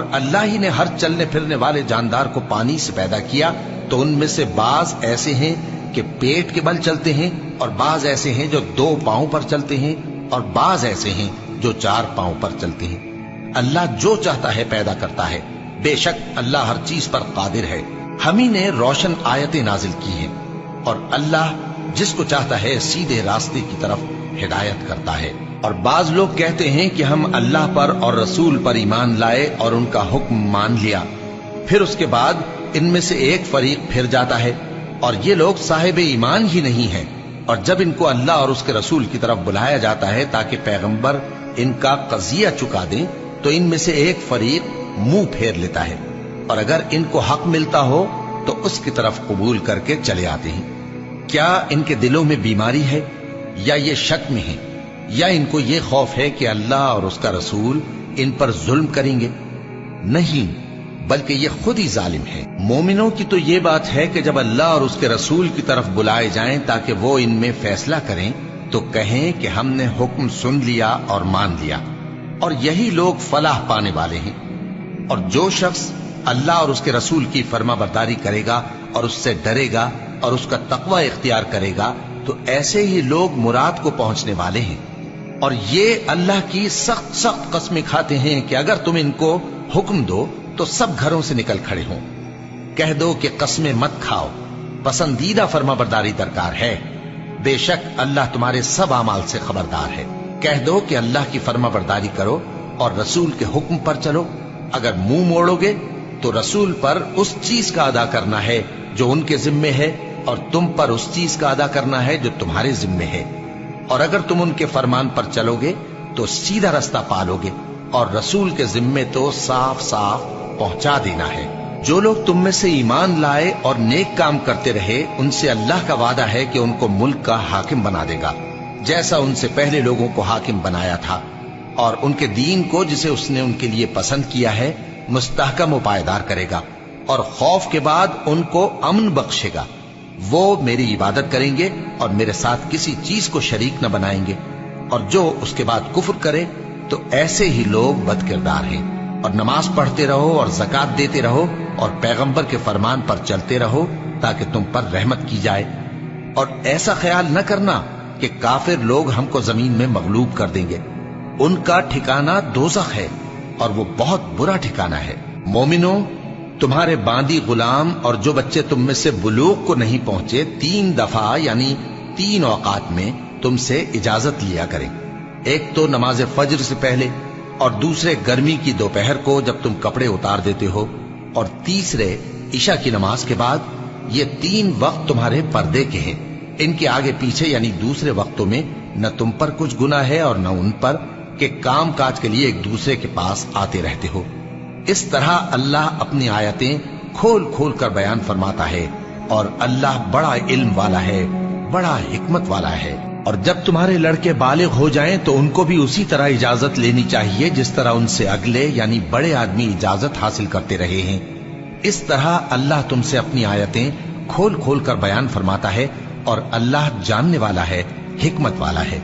اور اللہ ہی نے ہر چلنے پھرنے والے جاندار کو پانی سے پیدا کیا، تو ان میں سے بعض ایسے ہیں کہ پیٹ کے بل چلتے ہیں، اور بعض ایسے ہیں جو 2 پاؤں پر چلتے ہیں، اور بعض ایسے ہیں جو 4 پاؤں پر چلتے ہیں۔ اللہ جو چاہتا ہے پیدا کرتا ہے، بے شک اللہ ہر چیز پر قادر ہے۔ ہم ہی نے روشن آیتیں نازل کی ہیں، اور اللہ جس کو چاہتا ہے سیدھے راستے کی طرف ہدایت کرتا ہے۔ اور بعض لوگ کہتے ہیں کہ ہم اللہ پر اور رسول پر ایمان لائے اور ان کا حکم مان لیا، پھر اس کے بعد ان میں سے ایک فریق پھر جاتا ہے، اور یہ لوگ صاحب ایمان ہی نہیں ہیں۔ اور جب ان کو اللہ اور اس کے رسول کی طرف بلایا جاتا ہے تاکہ پیغمبر ان کا قضیہ چکا دیں، تو ان میں سے ایک فریق منہ پھیر لیتا ہے، اور اگر ان کو حق ملتا ہو تو اس کی طرف قبول کر کے چلے آتے ہیں۔ کیا ان کے دلوں میں بیماری ہے، یا یہ شک میں ہیں، یا ان کو یہ خوف ہے کہ اللہ اور اس کا رسول ان پر ظلم کریں گے؟ نہیں، بلکہ یہ خود ہی ظالم ہے۔ مومنوں کی تو یہ بات ہے کہ جب اللہ اور اس کے رسول کی طرف بلائے جائیں تاکہ وہ ان میں فیصلہ کریں، تو کہیں کہ ہم نے حکم سن لیا اور مان لیا، اور یہی لوگ فلاح پانے والے ہیں۔ اور جو شخص اللہ اور اس کے رسول کی فرما برداری کرے گا اور اس سے ڈرے گا اور اس کا تقوی اختیار کرے گا، تو ایسے ہی لوگ مراد کو پہنچنے والے ہیں۔ اور یہ اللہ کی سخت سخت قسمیں کھاتے ہیں کہ اگر تم ان کو حکم دو تو سب گھروں سے نکل کھڑے ہوں۔ کہہ دو کہ قسمیں مت کھاؤ، پسندیدہ فرما برداری درکار ہے، بے شک اللہ تمہارے سب اعمال سے خبردار ہے۔ کہہ دو کہ اللہ کی فرما برداری کرو اور رسول کے حکم پر چلو۔ اگر منہ موڑو گے تو رسول پر اس چیز کا ادا کرنا ہے جو ان کے ذمے ہے، اور تم پر اس چیز کا ادا کرنا ہے جو تمہارے ذمے ہے۔ اور اگر تم ان کے فرمان پر چلو گے تو سیدھا رستہ پالو گے، اور رسول کے ذمے تو صاف صاف پہنچا دینا ہے۔ جو لوگ تم میں سے ایمان لائے اور نیک کام کرتے رہے، ان سے اللہ کا وعدہ ہے کہ ان کو ملک کا حاکم بنا دے گا، جیسا ان سے پہلے لوگوں کو حاکم بنایا تھا، اور ان کے دین کو جسے اس نے ان کے لیے پسند کیا ہے مستحکم و پائیدار کرے گا، اور خوف کے بعد ان کو امن بخشے گا۔ وہ میری عبادت کریں گے اور میرے ساتھ کسی چیز کو شریک نہ بنائیں گے، اور جو اس کے بعد کفر کرے تو ایسے ہی لوگ بد کردار ہیں۔ اور نماز پڑھتے رہو اور زکوٰۃ دیتے رہو اور پیغمبر کے فرمان پر چلتے رہو تاکہ تم پر رحمت کی جائے۔ اور ایسا خیال نہ کرنا کہ کافر لوگ ہم کو زمین میں مغلوب کر دیں گے، ان کا ٹھکانہ دوزخ ہے، اور وہ بہت برا ٹھکانہ ہے۔ مومنوں، تمہارے باندی غلام اور جو بچے تم میں سے بلوغ کو نہیں پہنچے 3 دفعہ یعنی 3 اوقات میں تم سے اجازت لیا کریں، ایک تو نماز فجر سے پہلے، اور دوسرے گرمی کی دوپہر کو جب تم کپڑے اتار دیتے ہو، اور تیسرے عشاء کی نماز کے بعد۔ یہ 3 وقت تمہارے پردے کے ہیں، ان کے آگے پیچھے یعنی دوسرے وقتوں میں نہ تم پر کچھ گناہ ہے اور نہ ان پر، کہ کام کاج کے لیے ایک دوسرے کے پاس آتے رہتے ہو۔ اس طرح اللہ اپنی آیتیں کھول کھول کر بیان فرماتا ہے، اور اللہ بڑا علم والا ہے، بڑا حکمت والا ہے۔ اور جب تمہارے لڑکے بالغ ہو جائیں تو ان کو بھی اسی طرح اجازت لینی چاہیے جس طرح ان سے اگلے یعنی بڑے آدمی اجازت حاصل کرتے رہے ہیں۔ اس طرح اللہ تم سے اپنی آیتیں کھول کھول کر بیان فرماتا ہے، اور اللہ جاننے والا ہے، حکمت والا ہے۔